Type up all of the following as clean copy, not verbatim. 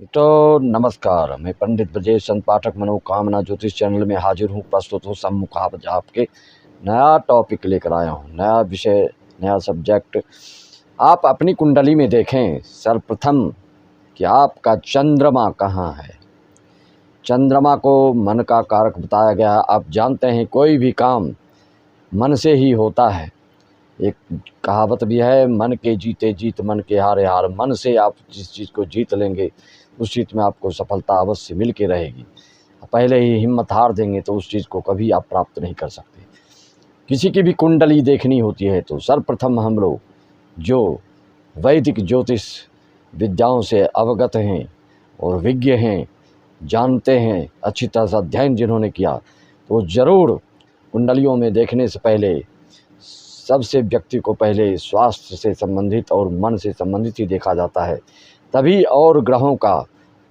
तो नमस्कार, मैं पंडित ब्रजेश चंद पाठक मनोकामना ज्योतिष चैनल में हाजिर हूँ। प्रस्तुत हूँ सम्मुख आज आपके नया टॉपिक लेकर आया हूँ, नया विषय, नया सब्जेक्ट। आप अपनी कुंडली में देखें सर्वप्रथम कि आपका चंद्रमा कहाँ है। चंद्रमा को मन का कारक बताया गया है। आप जानते हैं कोई भी काम मन से ही होता है। एक कहावत भी है, मन के जीते जीत मन के हारे हार। मन से आप जिस चीज़ को जीत लेंगे उस चीज़ में आपको सफलता अवश्य मिल के रहेगी। पहले ही हिम्मत हार देंगे तो उस चीज़ को कभी आप प्राप्त नहीं कर सकते। किसी की भी कुंडली देखनी होती है तो सर्वप्रथम हम लोग जो वैदिक ज्योतिष विद्याओं से अवगत हैं और विज्ञ हैं, जानते हैं, अच्छी तरह से अध्ययन जिन्होंने किया, तो ज़रूर कुंडलियों में देखने से पहले सबसे व्यक्ति को पहले स्वास्थ्य से संबंधित और मन से संबंधित ही देखा जाता है, तभी और ग्रहों का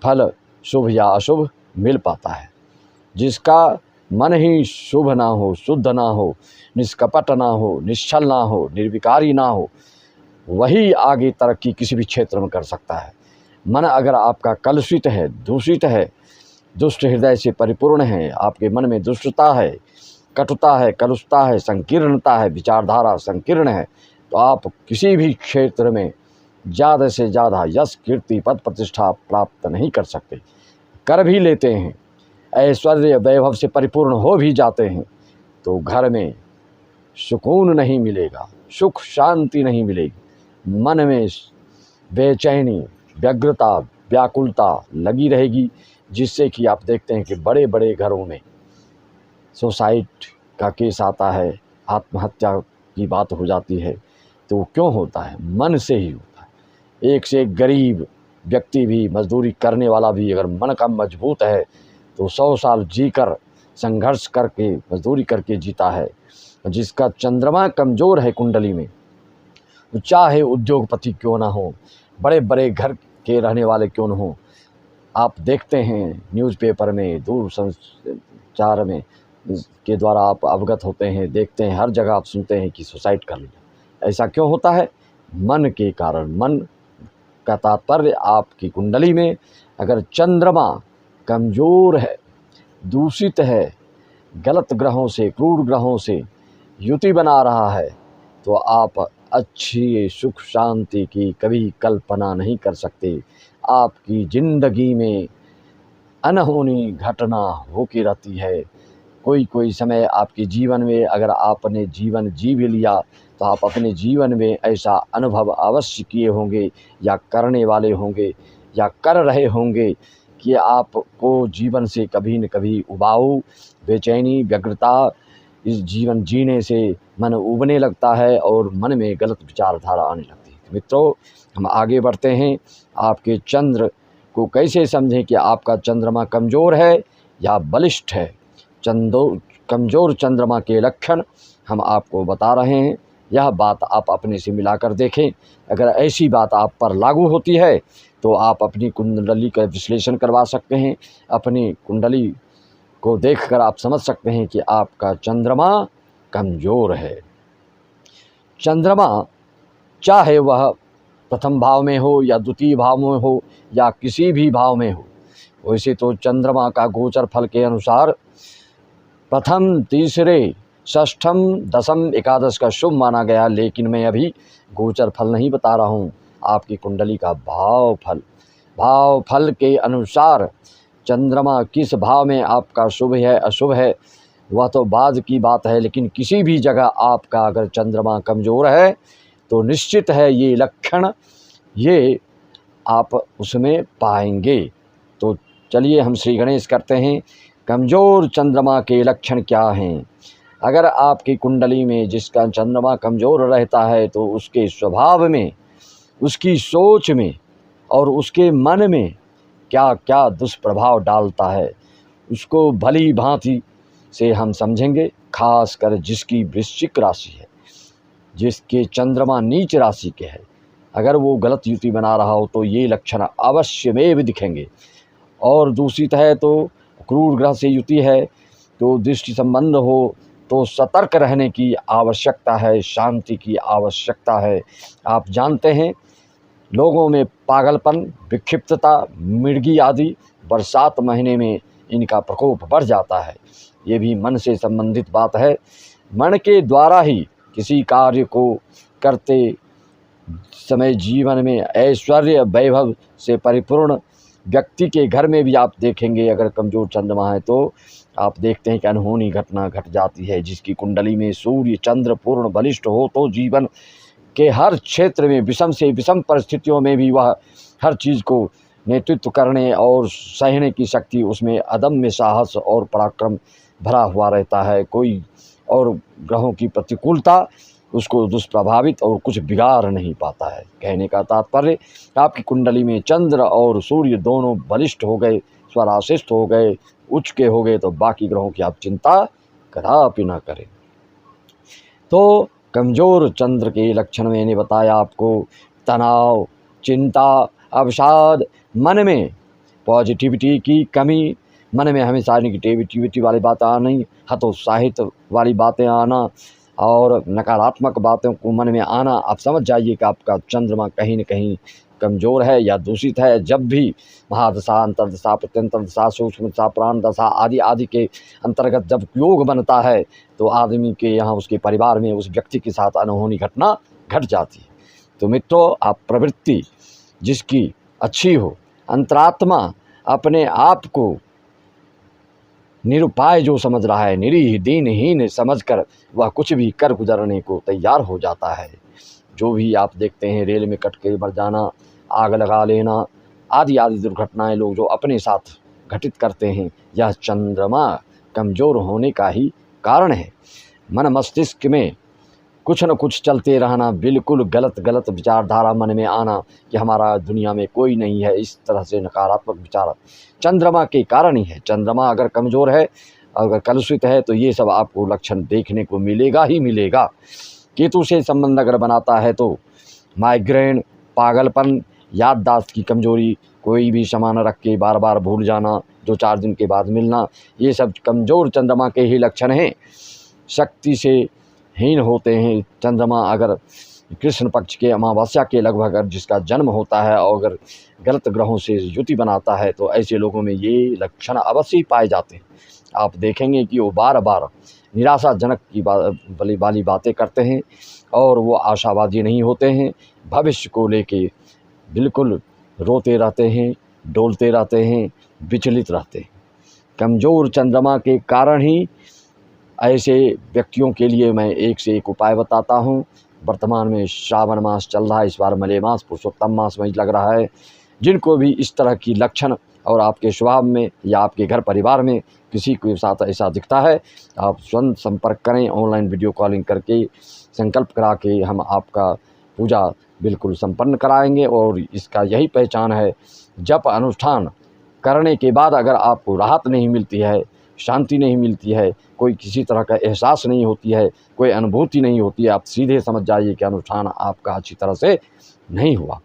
फल शुभ या अशुभ मिल पाता है। जिसका मन ही शुभ ना हो, शुद्ध ना हो, निष्कपट ना हो, निश्चल ना हो, निर्विकारी ना हो, वही आगे तरक्की किसी भी क्षेत्र में कर सकता है। मन अगर आपका कलुषित है, दूषित है, दुष्ट हृदय से परिपूर्ण है, आपके मन में दुष्टता है, कटुता है, कलुषता है, संकीर्णता है, विचारधारा संकीर्ण है, तो आप किसी भी क्षेत्र में ज़्यादा से ज़्यादा यश, कीर्ति, पद, प्रतिष्ठा प्राप्त नहीं कर सकते। कर भी लेते हैं, ऐश्वर्य वैभव से परिपूर्ण हो भी जाते हैं, तो घर में सुकून नहीं मिलेगा, सुख शांति नहीं मिलेगी। मन में बेचैनी, व्यग्रता, व्याकुलता लगी रहेगी, जिससे कि आप देखते हैं कि बड़े बड़े घरों में सुसाइड का केस आता है, आत्महत्या की बात हो जाती है। तो क्यों होता है? मन से ही होता है। एक से एक गरीब व्यक्ति भी, मजदूरी करने वाला भी अगर मन का मजबूत है तो 100 साल जीकर संघर्ष करके मजदूरी करके जीता है। जिसका चंद्रमा कमज़ोर है कुंडली में, तो चाहे उद्योगपति क्यों ना हो, बड़े बड़े घर के रहने वाले क्यों न हो, आप देखते हैं न्यूज़पेपर में, दूर संचार में के द्वारा आप अवगत होते हैं, देखते हैं, हर जगह आप सुनते हैं कि सुसाइड कर लिया। ऐसा क्यों होता है? मन के कारण। मन का तात्पर्य आपकी कुंडली में अगर चंद्रमा कमज़ोर है, दूषित है, गलत ग्रहों से, क्रूर ग्रहों से युति बना रहा है, तो आप अच्छी सुख शांति की कभी कल्पना नहीं कर सकते। आपकी ज़िंदगी में अनहोनी घटना होती रहती है। कोई समय आपके जीवन में अगर आपने जीवन जी भी लिया तो आप अपने जीवन में ऐसा अनुभव अवश्य किए होंगे या करने वाले होंगे या कर रहे होंगे कि आपको जीवन से कभी न कभी उबाऊ, बेचैनी, व्यग्रता, इस जीवन जीने से मन उबने लगता है और मन में गलत विचारधारा आने लगती है। मित्रों, हम आगे बढ़ते हैं। आपके चंद्र को कैसे समझें कि आपका चंद्रमा कमज़ोर है या बलिष्ठ है। कमज़ोर चंद्रमा के लक्षण हम आपको बता रहे हैं। यह बात आप अपने से मिलाकर देखें। अगर ऐसी बात आप पर लागू होती है तो आप अपनी कुंडली का विश्लेषण करवा सकते हैं। अपनी कुंडली को देखकर आप समझ सकते हैं कि आपका चंद्रमा कमज़ोर है। चंद्रमा चाहे वह प्रथम भाव में हो या द्वितीय भाव में हो या किसी भी भाव में हो, वैसे तो चंद्रमा का गोचर फल के अनुसार प्रथम, तीसरे, षष्ठम, दशम, एकादश का शुभ माना गया। लेकिन मैं अभी गोचर फल नहीं बता रहा हूँ, आपकी कुंडली का भाव फल। भाव फल के अनुसार चंद्रमा किस भाव में आपका शुभ है अशुभ है वह तो बाद की बात है, लेकिन किसी भी जगह आपका अगर चंद्रमा कमज़ोर है तो निश्चित है ये लक्षण ये आप उसमें पाएंगे। तो चलिए हम श्री गणेश करते हैं। कमज़ोर चंद्रमा के लक्षण क्या हैं? अगर आपकी कुंडली में जिसका चंद्रमा कमज़ोर रहता है तो उसके स्वभाव में, उसकी सोच में और उसके मन में क्या क्या दुष्प्रभाव डालता है, उसको भली भांति से हम समझेंगे। खासकर जिसकी वृश्चिक राशि है, जिसके चंद्रमा नीच राशि के है, अगर वो गलत युति बना रहा हो तो ये लक्षण अवश्य में भी दिखेंगे। और दूषित है तो क्रूर ग्रह से युति है तो दृष्टि संबंध हो तो सतर्क रहने की आवश्यकता है, शांति की आवश्यकता है। आप जानते हैं लोगों में पागलपन, विक्षिप्तता, मिर्गी आदि, बरसात महीने में इनका प्रकोप बढ़ जाता है। ये भी मन से संबंधित बात है। मन के द्वारा ही किसी कार्य को करते समय जीवन में ऐश्वर्य वैभव से परिपूर्ण व्यक्ति के घर में भी आप देखेंगे, अगर कमज़ोर चंद्रमा है तो आप देखते हैं कि अनहोनी घटना घट जाती है। जिसकी कुंडली में सूर्य चंद्र पूर्ण बलिष्ठ हो तो जीवन के हर क्षेत्र में विषम से विषम परिस्थितियों में भी वह हर चीज़ को नेतृत्व करने और सहने की शक्ति उसमें अदम्य साहस और पराक्रम भरा हुआ रहता है। कोई और ग्रहों की प्रतिकूलता उसको दुष्प्रभावित और कुछ बिगाड़ नहीं पाता है। कहने का तात्पर्य, आपकी कुंडली में चंद्र और सूर्य दोनों बलिष्ठ हो गए, स्वराशिष्ट हो गए, उच्च के हो गए तो बाकी ग्रहों की आप चिंता कदापि ना करें। तो कमज़ोर चंद्र के लक्षण मैंने बताया आपको। तनाव, चिंता, अवसाद, मन में पॉजिटिविटी की कमी, मन में हमेशा निगेटिविटी वाली बातें आनी, हतोत्साहित वाली बातें आना और नकारात्मक बातों को मन में आना, आप समझ जाइए कि आपका चंद्रमा कहीं न कहीं कमज़ोर है या दूषित है। जब भी महादशा, अंतर्दशा, प्रत्यंतरदशा, सूक्ष्म दशा, प्राण दशा आदि के अंतर्गत जब योग बनता है तो आदमी के यहाँ, उसके परिवार में, उस व्यक्ति के साथ अनहोनी घटना घट जाती है। तो मित्रों, आप प्रवृत्ति जिसकी अच्छी हो, अंतरात्मा अपने आप को निरुपाय जो समझ रहा है, निरीह दीनहीन समझकर वह कुछ भी कर गुजरने को तैयार हो जाता है। जो भी आप देखते हैं, रेल में कट के मर जाना, आग लगा लेना आदि आदि दुर्घटनाएं लोग जो अपने साथ घटित करते हैं, यह चंद्रमा कमज़ोर होने का ही कारण है। मन मस्तिष्क में कुछ न कुछ चलते रहना, बिल्कुल गलत विचारधारा मन में आना कि हमारा दुनिया में कोई नहीं है, इस तरह से नकारात्मक विचार चंद्रमा के कारण ही है। चंद्रमा अगर कमज़ोर है, अगर कलुषित है तो ये सब आपको लक्षण देखने को मिलेगा ही मिलेगा। केतु से संबंध अगर बनाता है तो माइग्रेन, पागलपन, याददाश्त की कमज़ोरी, कोई भी सामान रख के बार बार भूल जाना, 2-4 दिन के बाद मिलना, ये सब कमज़ोर चंद्रमा के ही लक्षण हैं। शक्ति से हीन होते हैं। चंद्रमा अगर कृष्ण पक्ष के अमावस्या के लगभग अगर जिसका जन्म होता है और अगर गलत ग्रहों से युति बनाता है तो ऐसे लोगों में ये लक्षण अवश्य ही पाए जाते हैं। आप देखेंगे कि वो बार बार निराशाजनक की वाली बातें करते हैं और वो आशावादी नहीं होते हैं। भविष्य को लेके बिल्कुल रोते रहते हैं, डोलते रहते हैं, विचलित रहते हैं। कमज़ोर चंद्रमा के कारण ही ऐसे व्यक्तियों के लिए मैं एक से एक उपाय बताता हूँ। वर्तमान में श्रावण मास चल रहा है, इस बार मले मास पुरुषोत्तम मास में लग रहा है। जिनको भी इस तरह की लक्षण और आपके स्वभाव में या आपके घर परिवार में किसी के साथ ऐसा दिखता है, आप स्वयं संपर्क करें। ऑनलाइन वीडियो कॉलिंग करके संकल्प करा के हम आपका पूजा बिल्कुल संपन्न कराएंगे। और इसका यही पहचान है, जप अनुष्ठान करने के बाद अगर आपको राहत नहीं मिलती है, शांति नहीं मिलती है, कोई किसी तरह का एहसास नहीं होती है, कोई अनुभूति नहीं होती है, आप सीधे समझ जाइए कि अनुष्ठान आपका अच्छी तरह से नहीं हुआ।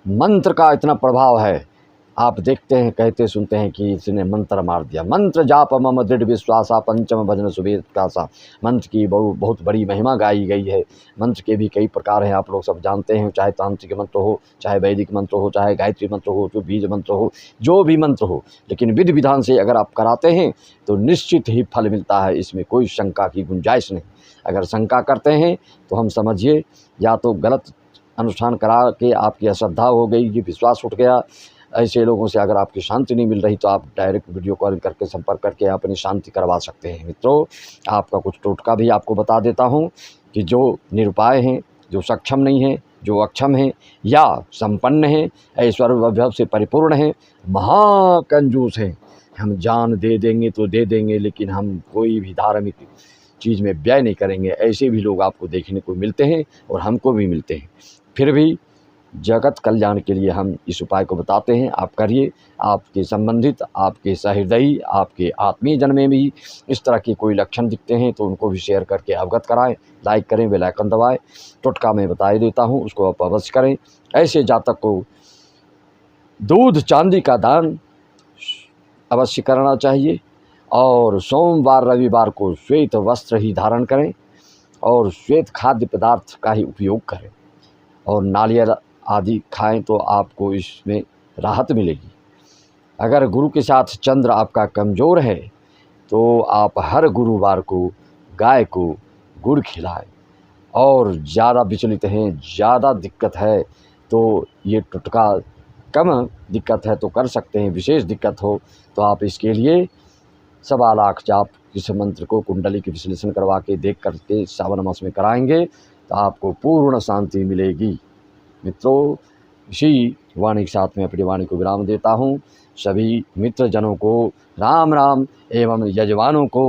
मंत्र का इतना प्रभाव है, आप देखते हैं, कहते सुनते हैं कि इसने मंत्र मार दिया। मंत्र जाप मम दृढ़ विश्वासा, पंचम भजन सुबेद कासा। मंत्र की बहुत बड़ी महिमा गाई गई है। मंत्र के भी कई प्रकार हैं, आप लोग सब जानते हैं, चाहे तांत्रिक मंत्र हो, चाहे वैदिक मंत्र हो, चाहे गायत्री मंत्र हो, जो बीज मंत्र हो, जो भी मंत्र हो, लेकिन विधि विधान से अगर आप कराते हैं तो निश्चित ही फल मिलता है। इसमें कोई शंका की गुंजाइश नहीं। अगर शंका करते हैं तो हम समझिए या तो गलत अनुष्ठान करा के आपकी अश्रद्धा हो गई, ये विश्वास उठ गया। ऐसे लोगों से अगर आपकी शांति नहीं मिल रही तो आप डायरेक्ट वीडियो कॉल करके संपर्क करके अपनी शांति करवा सकते हैं। मित्रों, आपका कुछ टोटका भी आपको बता देता हूं कि जो निरुपाय हैं, जो सक्षम नहीं हैं, जो अक्षम हैं या संपन्न हैं, ऐश्वर्य वैभव से परिपूर्ण हैं, महाकंजूस हैं, हम जान दे देंगे तो दे देंगे लेकिन हम कोई भी धार्मिक चीज़ में व्यय नहीं करेंगे, ऐसे भी लोग आपको देखने को मिलते हैं और हमको भी मिलते हैं। फिर भी जगत कल्याण के लिए हम इस उपाय को बताते हैं, आप करिए। आपके संबंधित, आपके सहृदयी, आपके आत्मीय जन में भी इस तरह के कोई लक्षण दिखते हैं तो उनको भी शेयर करके अवगत कराएं, लाइक करें, बेल आइकन दबाएं। टोटका मैं बता देता हूं, उसको आप अवश्य करें। ऐसे जातक को दूध चांदी का दान अवश्य करना चाहिए और सोमवार रविवार को श्वेत वस्त्र ही धारण करें और श्वेत खाद्य पदार्थ का ही उपयोग करें और नारियल आदि खाएं तो आपको इसमें राहत मिलेगी। अगर गुरु के साथ चंद्र आपका कमज़ोर है तो आप हर गुरुवार को गाय को गुड़ खिलाएं। और ज़्यादा विचलित हैं, ज़्यादा दिक्कत है तो ये टोटका कम दिक्कत है तो कर सकते हैं, विशेष दिक्कत हो तो आप इसके लिए 1.25 लाख जाप इस मंत्र को कुंडली की विश्लेषण करवा के देख करके सावन मास में कराएंगे तो आपको पूर्ण शांति मिलेगी। मित्रों, इसी वाणी के साथ में अपनी वाणी को विराम देता हूँ। सभी मित्रजनों को राम राम एवं यजमानों को